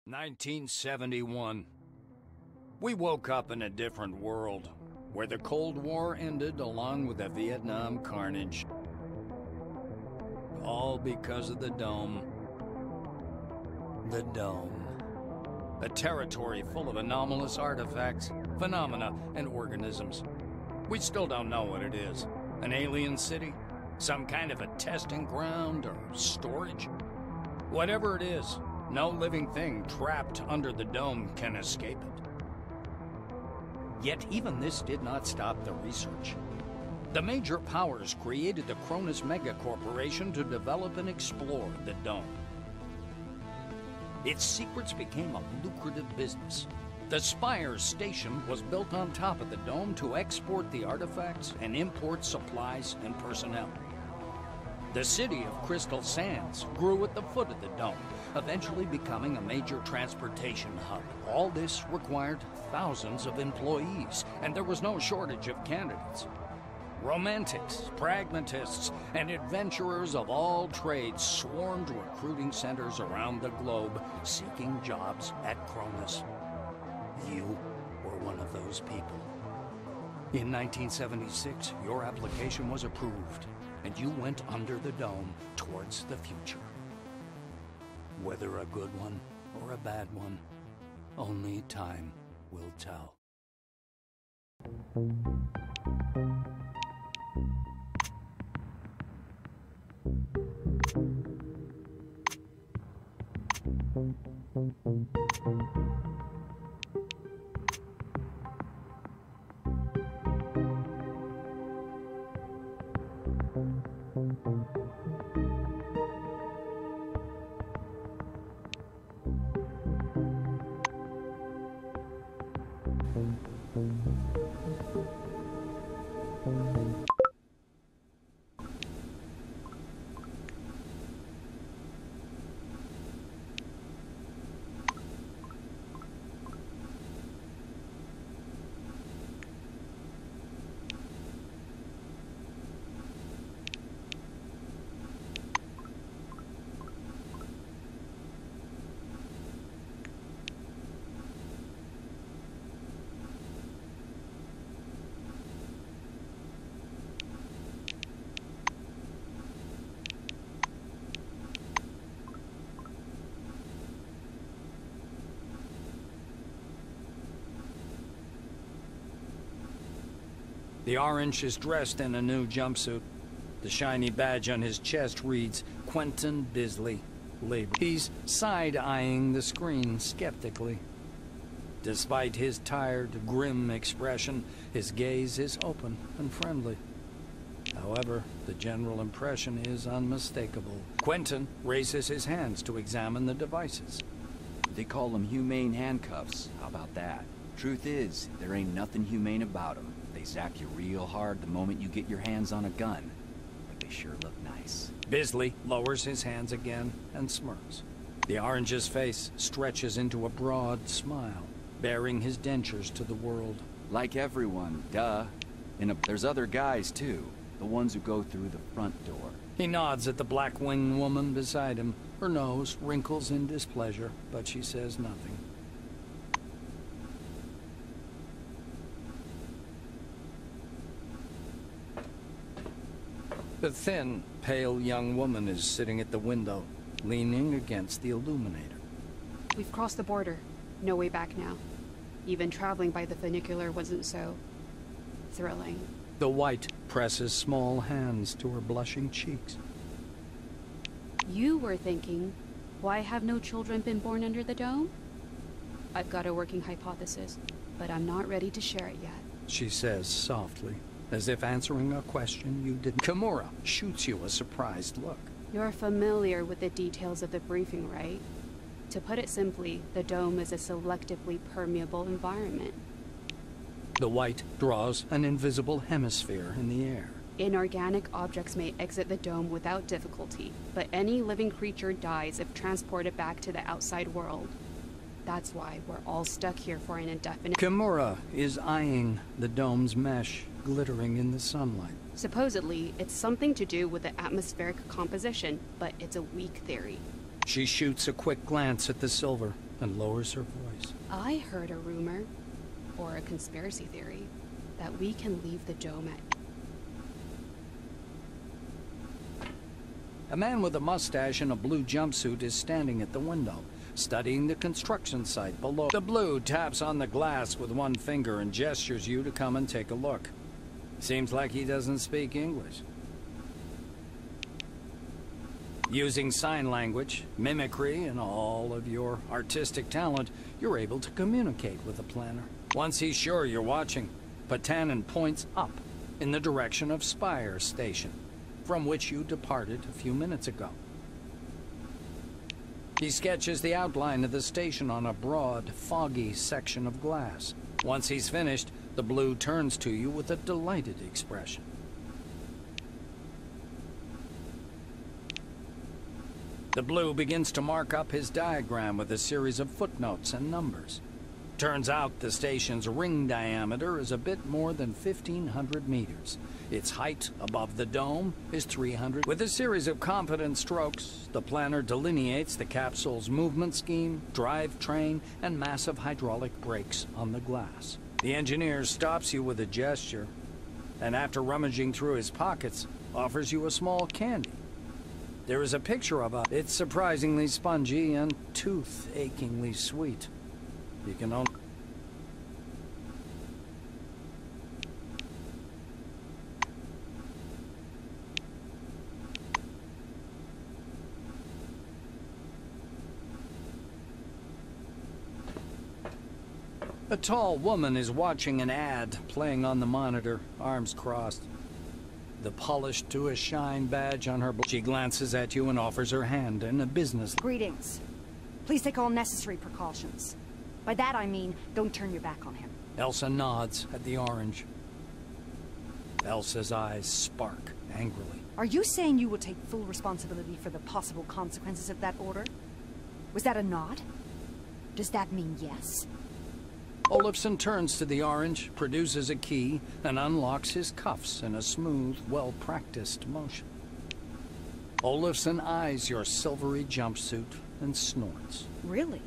1971. We woke up in a different world, where the Cold War ended along with the Vietnam carnage. All because of the Dome. The Dome. A territory full of anomalous artifacts, phenomena, and organisms. We still don't know what it is. An alien city? Some kind of a testing ground or storage? Whatever it is, no living thing trapped under the Dome can escape it. Yet even this did not stop the research. The major powers created the Cronus Megacorporation to develop and explore the Dome. Its secrets became a lucrative business. The Spire station was built on top of the Dome to export the artifacts and import supplies and personnel. The city of Crystal Sands grew at the foot of the Dome, eventually becoming a major transportation hub. All this required thousands of employees, and there was no shortage of candidates. Romantics, pragmatists, and adventurers of all trades swarmed recruiting centers around the globe, seeking jobs at Cronus. You were one of those people. In 1976, your application was approved, and you went under the Dome towards the future. Whether a good one or a bad one, only time will tell. The orange is dressed in a new jumpsuit. The shiny badge on his chest reads, Quentin Bisley, labor. He's side-eyeing the screen skeptically. Despite his tired, grim expression, his gaze is open and friendly. However, the general impression is unmistakable. Quentin raises his hands to examine the devices. They call them humane handcuffs. How about that? Truth is, there ain't nothing humane about them. They zap you real hard the moment you get your hands on a gun. But they sure look nice. Bisley lowers his hands again and smirks. The orange's face stretches into a broad smile, baring his dentures to the world. Like everyone, duh. There's other guys too. The ones who go through the front door. He nods at the black-winged woman beside him. Her nose wrinkles in displeasure, but she says nothing. The thin, pale young woman is sitting at the window, leaning against the illuminator. We've crossed the border. No way back now. Even traveling by the funicular wasn't so thrilling. The white presses small hands to her blushing cheeks. You were thinking, why have no children been born under the Dome? I've got a working hypothesis, but I'm not ready to share it yet. She says softly, as if answering a question you didn't. Kimura shoots you a surprised look. You're familiar with the details of the briefing, right? To put it simply, the Dome is a selectively permeable environment. The white draws an invisible hemisphere in the air. Inorganic objects may exit the Dome without difficulty, but any living creature dies if transported back to the outside world. That's why we're all stuck here for an indefinite— Kimura is eyeing the Dome's mesh, glittering in the sunlight. Supposedly, it's something to do with the atmospheric composition, but it's a weak theory. She shoots a quick glance at the silver, and lowers her voice. I heard a rumor, or a conspiracy theory, that we can leave the dome at... A man with a mustache and a blue jumpsuit is standing at the window, studying the construction site below. The blue taps on the glass with one finger and gestures you to come and take a look. Seems like he doesn't speak English. Using sign language, mimicry, and all of your artistic talent, you're able to communicate with the planner. Once he's sure you're watching, Patanin points up in the direction of Spire Station, from which you departed a few minutes ago. He sketches the outline of the station on a broad, foggy section of glass. Once he's finished, the blue turns to you with a delighted expression. The blue begins to mark up his diagram with a series of footnotes and numbers. Turns out the station's ring diameter is a bit more than 1,500 meters. Its height above the dome is 300. With a series of confident strokes, the planner delineates the capsule's movement scheme, drivetrain, and massive hydraulic brakes on the glass. The engineer stops you with a gesture, and after rummaging through his pockets, offers you a small candy. There is a picture of it. It's surprisingly spongy and tooth-achingly sweet. You can only... A tall woman is watching an ad playing on the monitor, arms crossed. The polished to a shine badge on her... She glances at you and offers her hand in a business... Greetings. Please take all necessary precautions. By that I mean, don't turn your back on him. Elsa nods at the orange. Elsa's eyes spark angrily. Are you saying you will take full responsibility for the possible consequences of that order? Was that a nod? Does that mean yes? Olafson turns to the orange, produces a key, and unlocks his cuffs in a smooth, well-practiced motion. Olafson eyes your silvery jumpsuit and snorts. Really?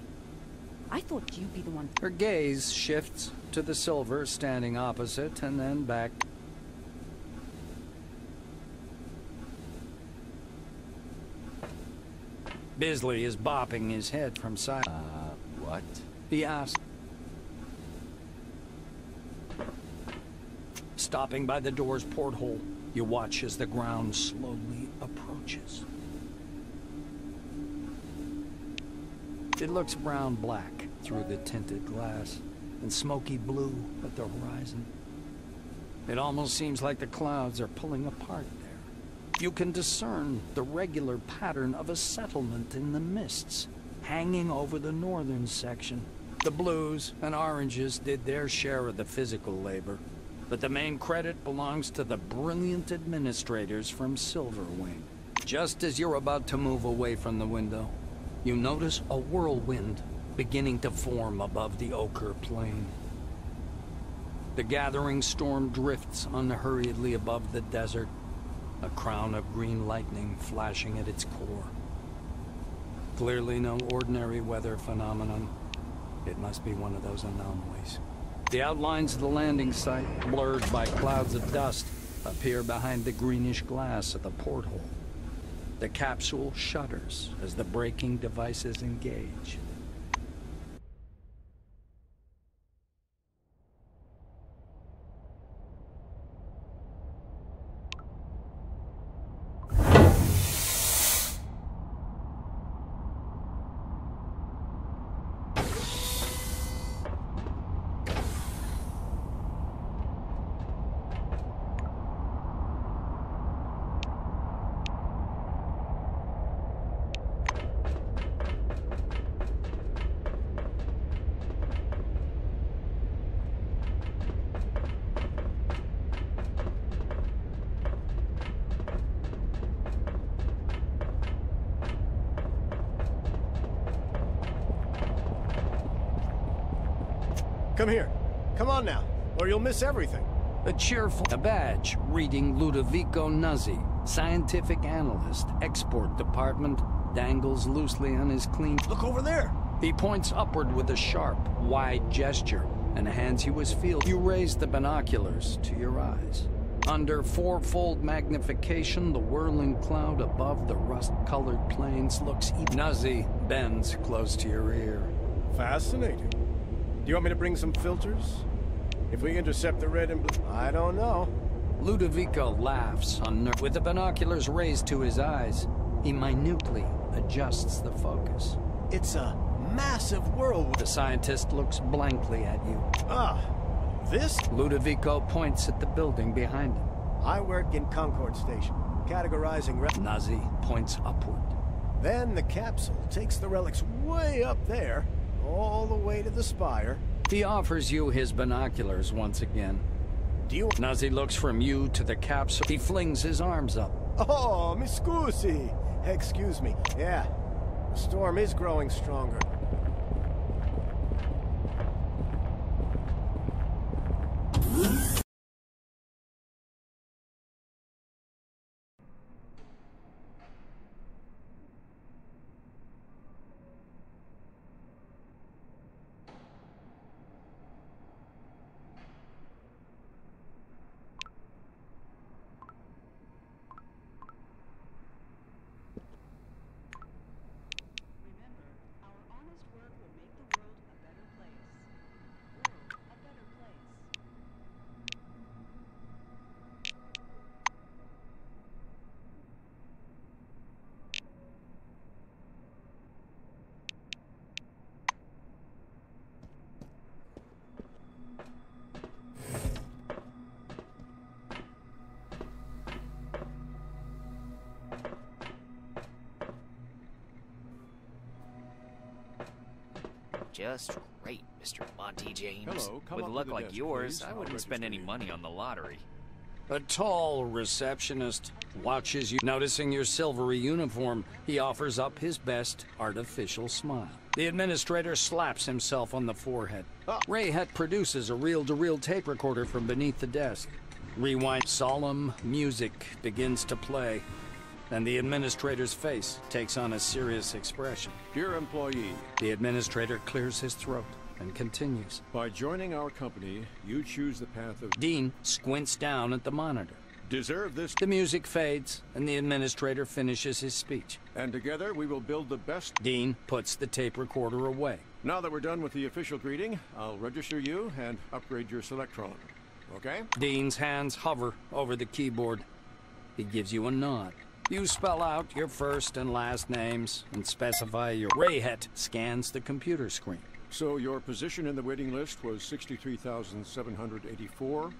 I thought you'd be the one... Her gaze shifts to the silver standing opposite, and then back. Bisley is bopping his head from side. What? He asks. Stopping by the door's porthole, you watch as the ground slowly approaches. It looks brown-black through the tinted glass, and smoky blue at the horizon. It almost seems like the clouds are pulling apart there. You can discern the regular pattern of a settlement in the mists, hanging over the northern section. The blues and oranges did their share of the physical labor, but the main credit belongs to the brilliant administrators from Silverwing. Just as you're about to move away from the window, you notice a whirlwind beginning to form above the ochre plain. The gathering storm drifts unhurriedly above the desert, a crown of green lightning flashing at its core. Clearly no ordinary weather phenomenon. It must be one of those anomalies. The outlines of the landing site, blurred by clouds of dust, appear behind the greenish glass of the porthole. The capsule shudders as the braking devices engage. Come here. Come on now, or you'll miss everything. A badge reading Ludovico Nuzzi, scientific analyst, export department, dangles loosely on his clean... Look over there. He points upward with a sharp, wide gesture and hands you his field. You raise the binoculars to your eyes. Under fourfold magnification, the whirling cloud above the rust-colored plains looks Nazi bends close to your ear. Fascinating. Do you want me to bring some filters? If we intercept the red and blue, I don't know. Ludovico laughs, with the binoculars raised to his eyes. He minutely adjusts the focus. It's a massive whirlwind. The scientist looks blankly at you. Ah, this? Ludovico points at the building behind him. I work in Concord Station, categorizing Nazi points upward. Then the capsule takes the relics way up there, all the way to the spire. He offers you his binoculars once again. Do you... Nazi looks from you to the capsule. He flings his arms up. Oh, mi scusi. Excuse me. Yeah, the storm is growing stronger. Just great, Mr. Monty James. Hello, come With up luck to the like desk, yours, please. I I'll wouldn't spend any register you. money on the lottery. A tall receptionist watches you. Noticing your silvery uniform, he offers up his best artificial smile. The administrator slaps himself on the forehead. Rayhet produces a reel-to-reel tape recorder from beneath the desk. Rewind. Solemn music begins to play, and the administrator's face takes on a serious expression. Dear employee, The administrator clears his throat and continues. by joining our company, you choose the path of... Dean squints down at the monitor. Deserve this, The music fades, and the administrator finishes his speech. and together we will build the best... Dean puts the tape recorder away. Now that we're done with the official greeting, I'll register you and upgrade your Selectron. Okay? Dean's hands hover over the keyboard. He gives you a nod. You spell out your first and last names and specify your... Rayhet scans the computer screen. So your position in the waiting list was 63,784.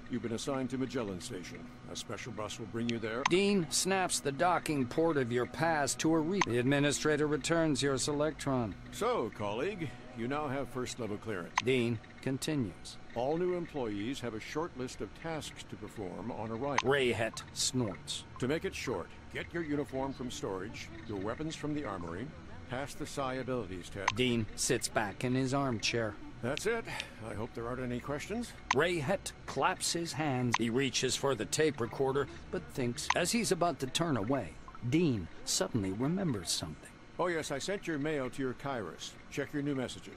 You've been assigned to Magellan Station. A special bus will bring you there. Dean snaps the docking port of your pass to a The administrator returns your Selectron. So, colleague, you now have first-level clearance. Dean continues. All new employees have a short list of tasks to perform on arrival. Rayhet snorts. To make it short, get your uniform from storage, your weapons from the armory, pass the Psi abilities test. Dean sits back in his armchair. That's it. I hope there aren't any questions. Rayhet claps his hands. He reaches for the tape recorder, but thinks as he's about to turn away, Dean suddenly remembers something. Oh yes, I sent your mail to your Kairos. Check your new messages.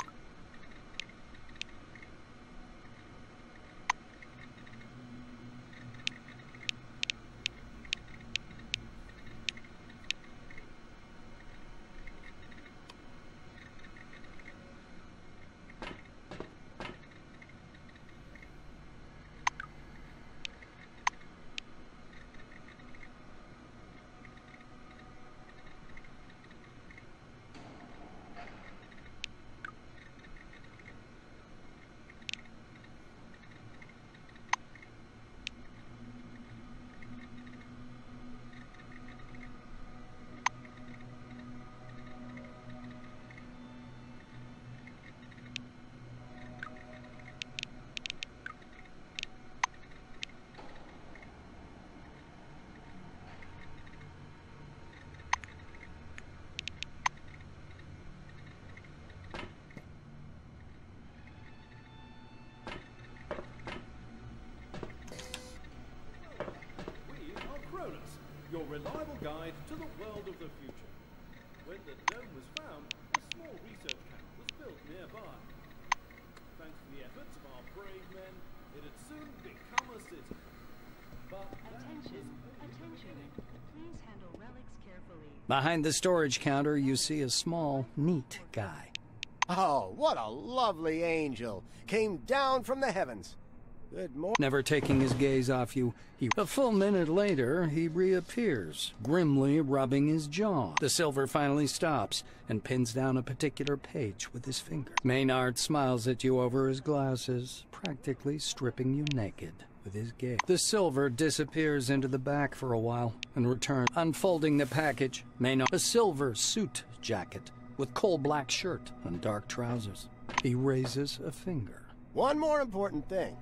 Your reliable guide to the world of the future. When the dome was found, a small research camp it'd soon become a city. But attention, attention. Please handle relics carefully. Behind the storage counter, you see a small, neat guy. Oh, what a lovely angel. Came down from the heavens. Good morning. Never taking his gaze off you, a full minute later, he reappears, grimly rubbing his jaw. The silver finally stops and pins down a particular page with his finger. Maynard smiles at you over his glasses, practically stripping you naked with his gaze. The silver disappears into the back for a while and returns, unfolding the package. Maynard, a silver suit jacket with coal black shirt and dark trousers. He raises a finger. One more important thing.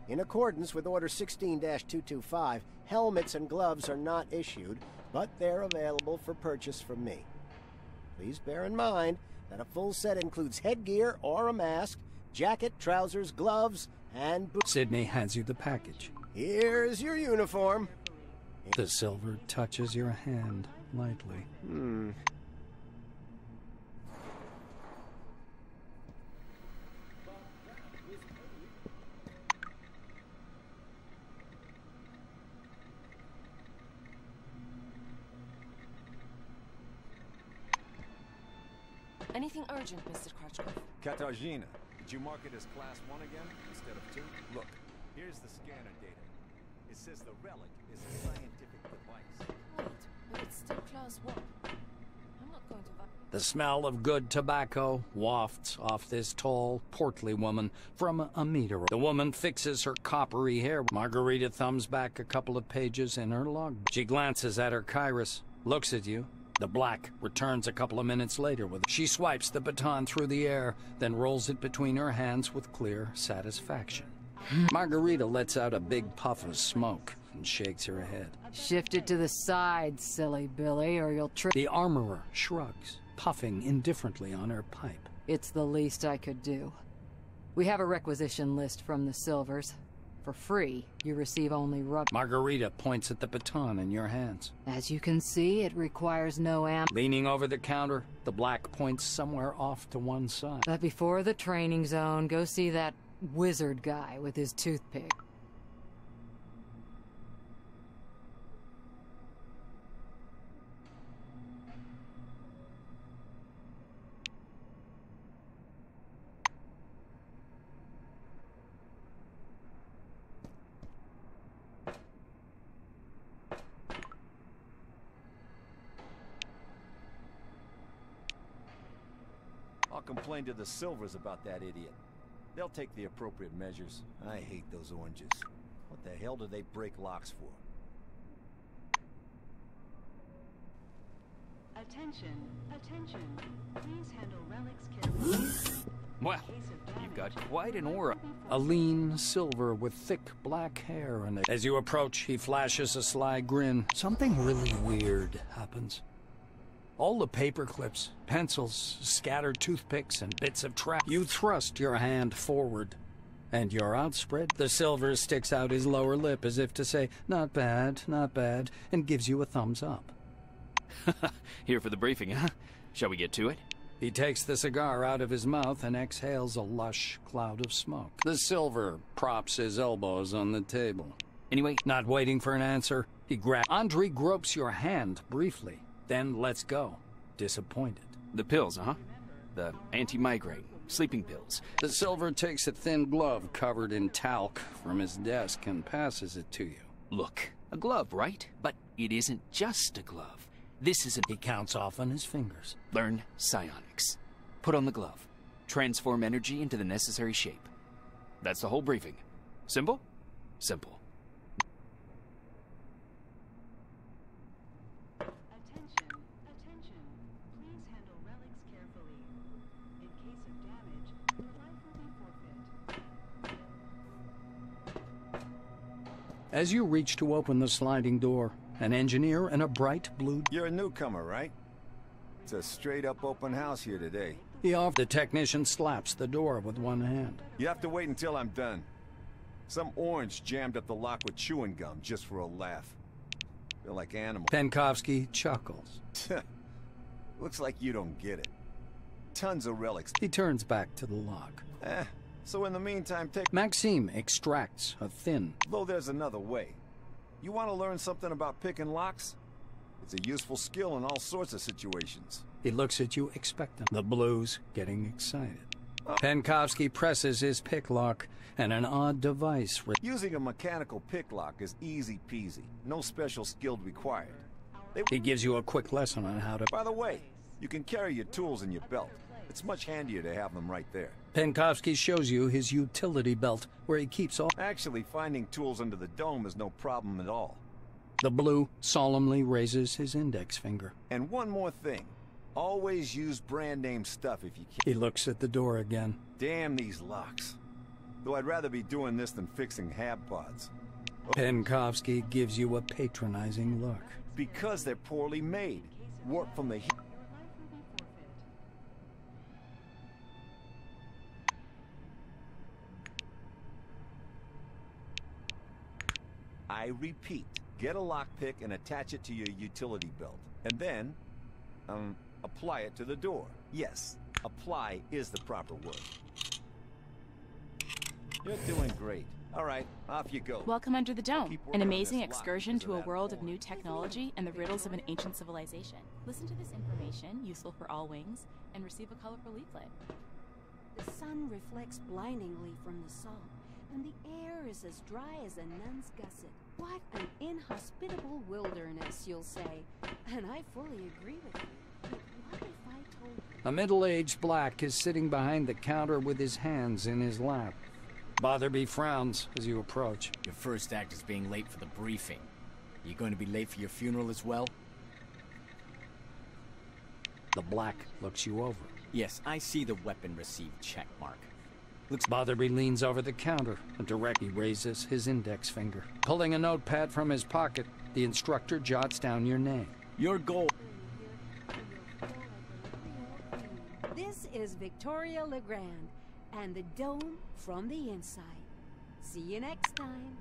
In accordance with Order 16-225, helmets and gloves are not issued, but they're available for purchase from me. Please bear in mind that a full set includes headgear or a mask, jacket, trousers, gloves, and boots. Sydney hands you the package. Here's your uniform. The silver touches your hand lightly. Anything urgent, Mr. Crutchcliffe? Katarzyna, did you mark it as Class 1 again, instead of 2? Look, here's the scanner data. It says the relic is a scientific device. Wait, but it's still Class 1. I'm not going to... The smell of good tobacco wafts off this tall, portly woman from a meter. The woman fixes her coppery hair. Margarita thumbs back a couple of pages in her log. She glances at her Kairos, looks at you. The black returns a couple of minutes later with it. She swipes the baton through the air, then rolls it between her hands with clear satisfaction. Margarita lets out a big puff of smoke and shakes her head. Shift it to the side, silly Billy, or you'll trip. The armorer shrugs, puffing indifferently on her pipe. It's the least I could do. We have a requisition list from the Silvers. For free, you receive only rubber. Margarita points at the baton in your hands. As you can see, it requires no ammo. Leaning over the counter, the black points somewhere off to one side. But before the training zone, go see that wizard guy with his toothpick. I'll complain to the Silvers about that idiot. They'll take the appropriate measures. I hate those oranges. What the hell do they break locks for? Attention, attention. Please handle relics carefully. Well, you've got quite an aura. A lean silver with thick black hair, and as you approach, he flashes a sly grin. Something really weird happens. All the paper clips, pencils, scattered toothpicks, and bits of trash. You thrust your hand forward, and you're outspread. The silver sticks out his lower lip as if to say, not bad, and gives you a thumbs up. Here for the briefing, huh? Shall we get to it? He takes the cigar out of his mouth and exhales a lush cloud of smoke. The silver props his elbows on the table. Anyway, not waiting for an answer, he grabs. Andre gropes your hand briefly. Then lets go, disappointed. The pills, huh? The anti-migraine, sleeping pills. The silver takes a thin glove covered in talc from his desk and passes it to you. Look, a glove, right? But it isn't just a glove. This is He counts off on his fingers. Learn psionics. Put on the glove. Transform energy into the necessary shape. That's the whole briefing. Simple? Simple. As you reach to open the sliding door, an engineer in a bright blue... You're a newcomer, right? It's a straight-up open house here today. The technician slaps the door with one hand. You have to wait until I'm done. Some orange jammed up the lock with chewing gum just for a laugh. They're like animals. Penkovsky chuckles. Looks like you don't get it. Tons of relics. He turns back to the lock. So in the meantime, take... Maxime extracts a thin... Though there's another way. You want to learn something about picking locks? It's a useful skill in all sorts of situations. He looks at you expectant. The blue's getting excited. Penkovsky presses his pick lock, and an odd device... Using a mechanical pick lock is easy peasy. No special skill required. He gives you a quick lesson on how to... By the way, you can carry your tools in your belt. It's much handier to have them right there. Penkovsky shows you his utility belt, where he keeps all... Actually, finding tools under the dome is no problem at all. The blue solemnly raises his index finger. And one more thing. Always use brand name stuff if you can. He looks at the door again. Damn these locks. Though I'd rather be doing this than fixing hab pods. Penkovsky gives you a patronizing look. Because they're poorly made. Warped from the... I repeat, get a lockpick and attach it to your utility belt. And then, apply it to the door. Yes, apply is the proper word. You're doing great. All right, off you go. Welcome Under the Dome, an amazing excursion to a world of new technology and the riddles of an ancient civilization. Listen to this information, useful for all wings, and receive a colorful leaflet. The sun reflects blindingly from the salt, and the air is as dry as a nun's gusset. What an inhospitable wilderness, you'll say. And I fully agree with you. But what if I told you... A middle-aged black is sitting behind the counter with his hands in his lap. Botherby frowns as you approach. Your first act is being late for the briefing. Are you going to be late for your funeral as well? The black looks you over. Yes, I see the weapon received check mark. Botherby leans over the counter and directly raises his index finger. Pulling a notepad from his pocket, the instructor jots down your name. Your goal. This is Victoria Legrand, and the dome from the inside. See you next time.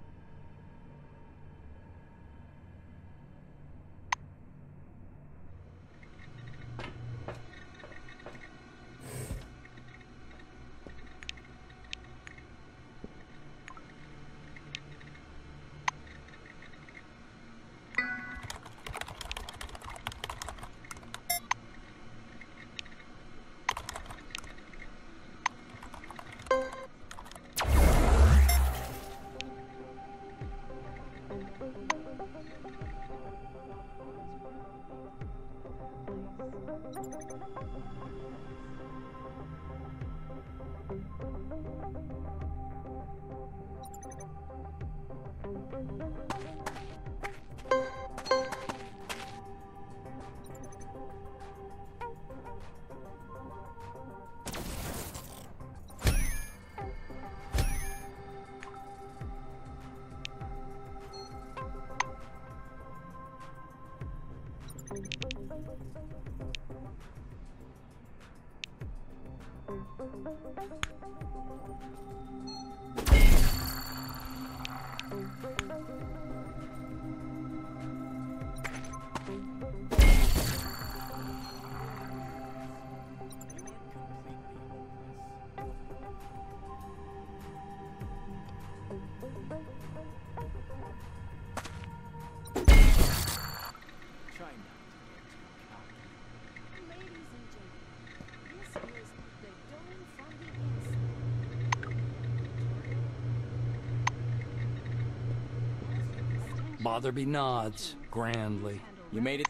Botherby nods grandly. You made it.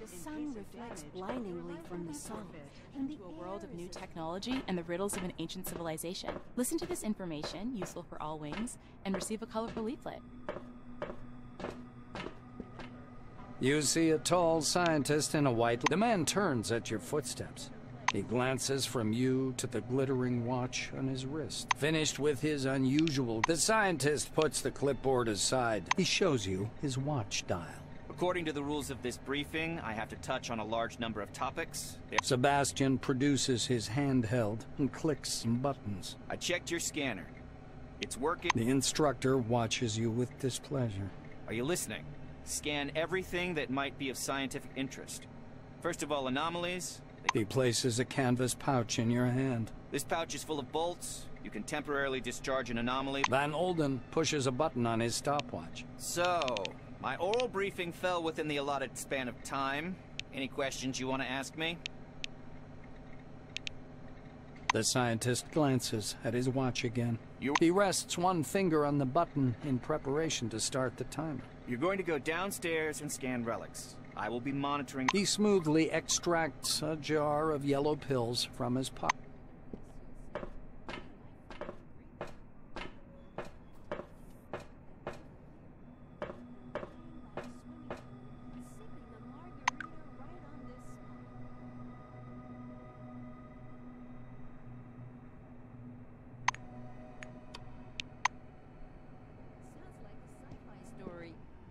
The sun reflects blindingly from the salt, and the a world of new technology and the riddles of an ancient civilization. Listen to this information, useful for all wings, and receive a colorful leaflet. You see a tall scientist in a white... The man turns at your footsteps. He glances from you to the glittering watch on his wrist. Finished with his unusual... The scientist puts the clipboard aside. He shows you his watch dial. According to the rules of this briefing, I have to touch on a large number of topics. Sebastian produces his handheld and clicks some buttons. I checked your scanner. It's working. The instructor watches you with displeasure. Are you listening? Scan everything that might be of scientific interest. First of all, anomalies, He places a canvas pouch in your hand. This pouch is full of bolts. You can temporarily discharge an anomaly. Van Olden pushes a button on his stopwatch. So, my oral briefing fell within the allotted span of time. Any questions you want to ask me? The scientist glances at his watch again. He rests one finger on the button in preparation to start the timer. You're going to go downstairs and scan relics. I will be monitoring. He smoothly extracts a jar of yellow pills from his pocket.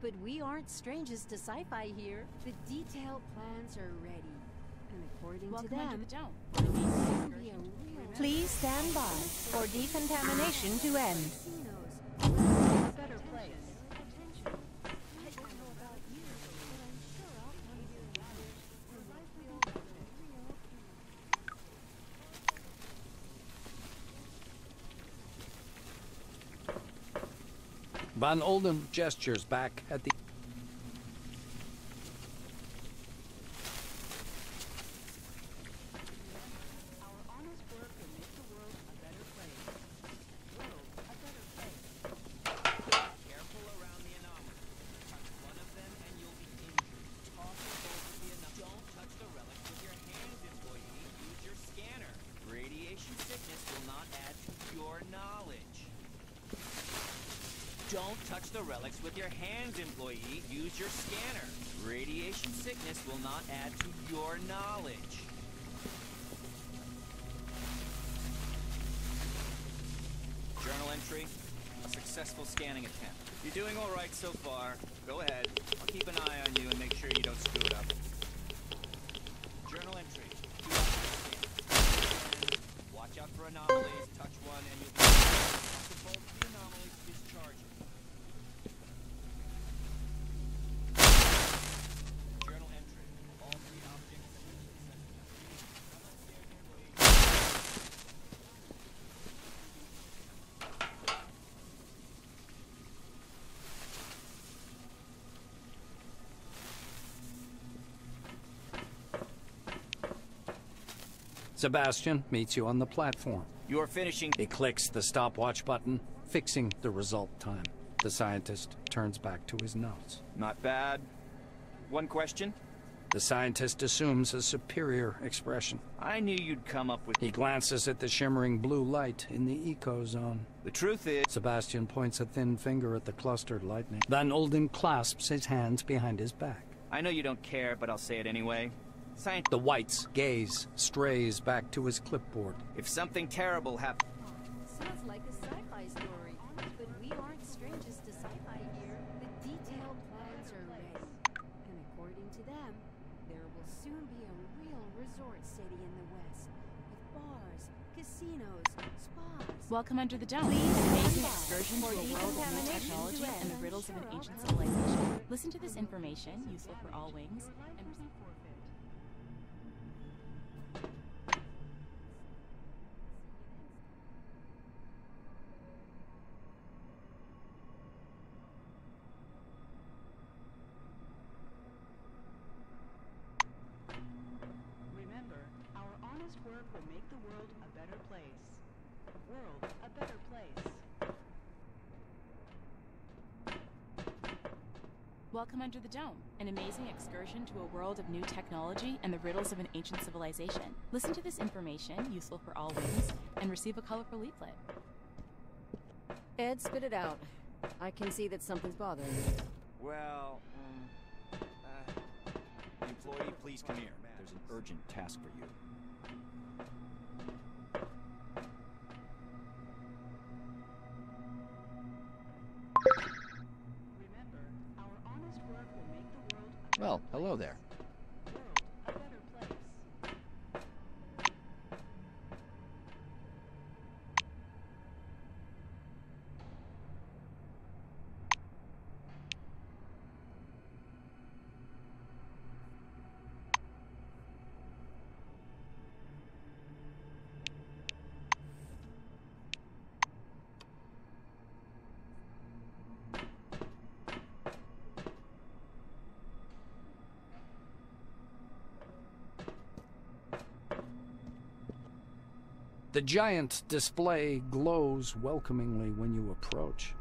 But we aren't strangers to sci-fi here. The detailed plans are ready. And according to them, Please stand by for decontamination to end. better place. Van Olden gestures back at the... Don't touch the relics with your hands, employee. Use your scanner. Radiation sickness will not add to your knowledge. Journal entry. A successful scanning attempt. You're doing all right so far. Go ahead. I'll keep an eye on you and make sure you don't screw it up. Journal entry. Watch out for anomalies. Touch one and you'll be to both the anomalies discharging. Journal entry. All three objects Sebastian meets you on the platform. You are finishing. He clicks the stopwatch button, fixing the result time. The scientist turns back to his notes. Not bad. One question? The scientist assumes a superior expression. I knew you'd come up with... He glances at the shimmering blue light in the eco zone. The truth is... Sebastian points a thin finger at the clustered lightning. Van Olden clasps his hands behind his back. I know you don't care, but I'll say it anyway. The White's gaze strays back to his clipboard. If something terrible happens... Sounds like a sci-fi story, but we aren't strangers to sci-fi here. The detailed plans are ready. And according to them, there will soon be a real resort city in the west, with bars, casinos, spas. Welcome under the dome. An amazing excursion to a world of new technology and the riddles of an ancient civilization. Listen to this information, useful for all wings, and receive forfeit. Work will make the world a better place. World a better place. Welcome under the dome, an amazing excursion to a world of new technology and the riddles of an ancient civilization. Listen to this information, useful for all wings, and receive a colorful leaflet. Ed, spit it out. I can see that something's bothering you. Well, employee, please come here. There's an urgent task for you. Well, hello there. The giant display glows welcomingly when you approach.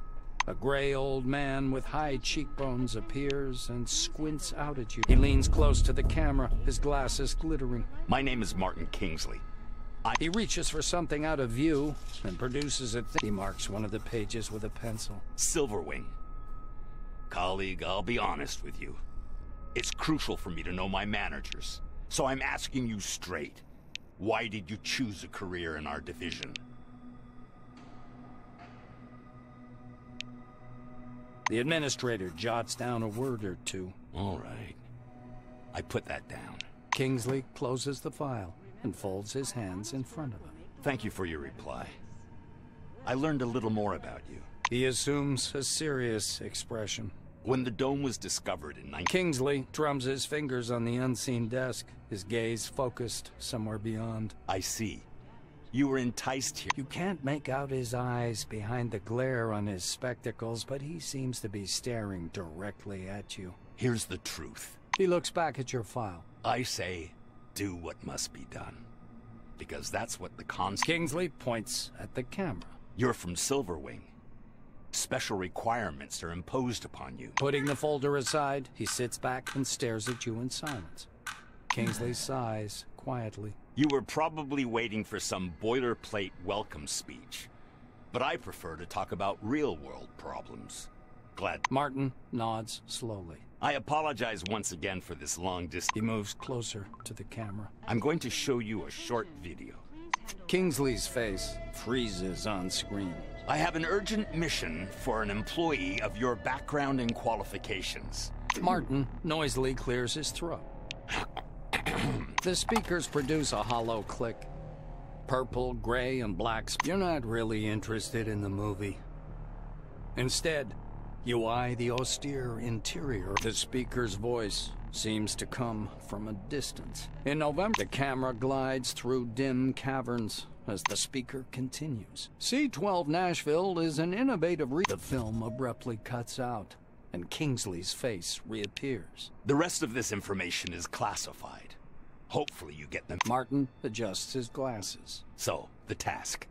A gray old man with high cheekbones appears and squints out at you. He leans close to the camera, his glasses glittering. My name is Martin Kingsley. He reaches for something out of view and produces it. He marks one of the pages with a pencil. Silverwing. Colleague, I'll be honest with you. It's crucial for me to know my managers. So I'm asking you straight. Why did you choose a career in our division? The administrator jots down a word or two. All right. I put that down. Kingsley closes the file and folds his hands in front of him. Thank you for your reply. I learned a little more about you. He assumes a serious expression. When the dome was discovered in Kingsley drums his fingers on the unseen desk, his gaze focused somewhere beyond. I see. You were enticed here. You can't make out his eyes behind the glare on his spectacles, but he seems to be staring directly at you. Here's the truth. He looks back at your file. I say, do what must be done. Because that's what the Kingsley points at the camera. You're from Silverwing. Special requirements are imposed upon you. Putting the folder aside, he sits back and stares at you in silence. Kingsley sighs quietly. You were probably waiting for some boilerplate welcome speech. But I prefer to talk about real-world problems. Glad. Martin nods slowly. I apologize once again for this long distance. He moves closer to the camera. I'm going to show you a short video. Kingsley's face freezes on screen. I have an urgent mission for an employee of your background and qualifications. Martin noisily clears his throat. The speakers produce a hollow click. Purple, gray, and black. You're not really interested in the movie. Instead, you eye the austere interior. The speaker's voice seems to come from a distance. In November, the camera glides through dim caverns as the speaker continues. C-12 Nashville is an innovative The film abruptly cuts out, and Kingsley's face reappears. The rest of this information is classified. Hopefully you get them. Martin adjusts his glasses. So, the task.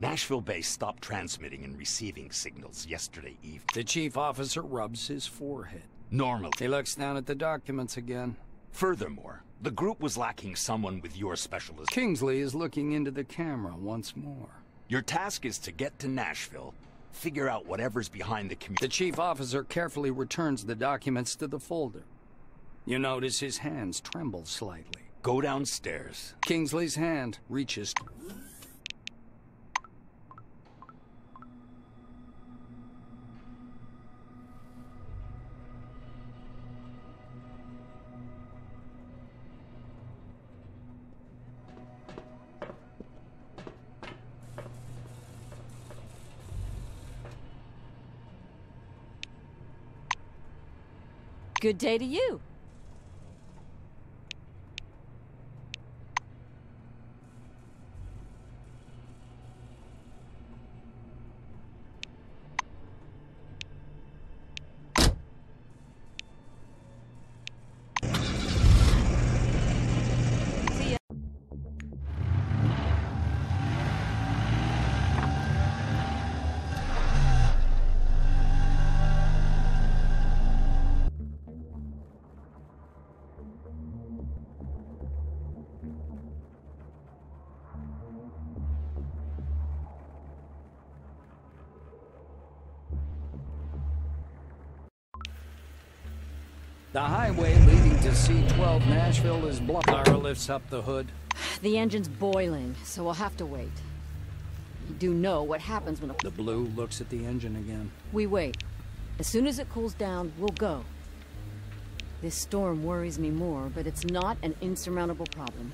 Nashville base stopped transmitting and receiving signals yesterday evening. The chief officer rubs his forehead. Normally. He looks down at the documents again. Furthermore, the group was lacking someone with your specialization. Kingsley is looking into the camera once more. Your task is to get to Nashville, figure out whatever's behind the The chief officer carefully returns the documents to the folder. You notice his hands tremble slightly. Go downstairs. Kingsley's hand reaches. Good day to you. The highway leading to C-12 Nashville is blocked. Lara lifts up the hood. The engine's boiling, so we'll have to wait. You do know what happens when The blue looks at the engine again. We wait. As soon as it cools down, we'll go. This storm worries me more, but it's not an insurmountable problem.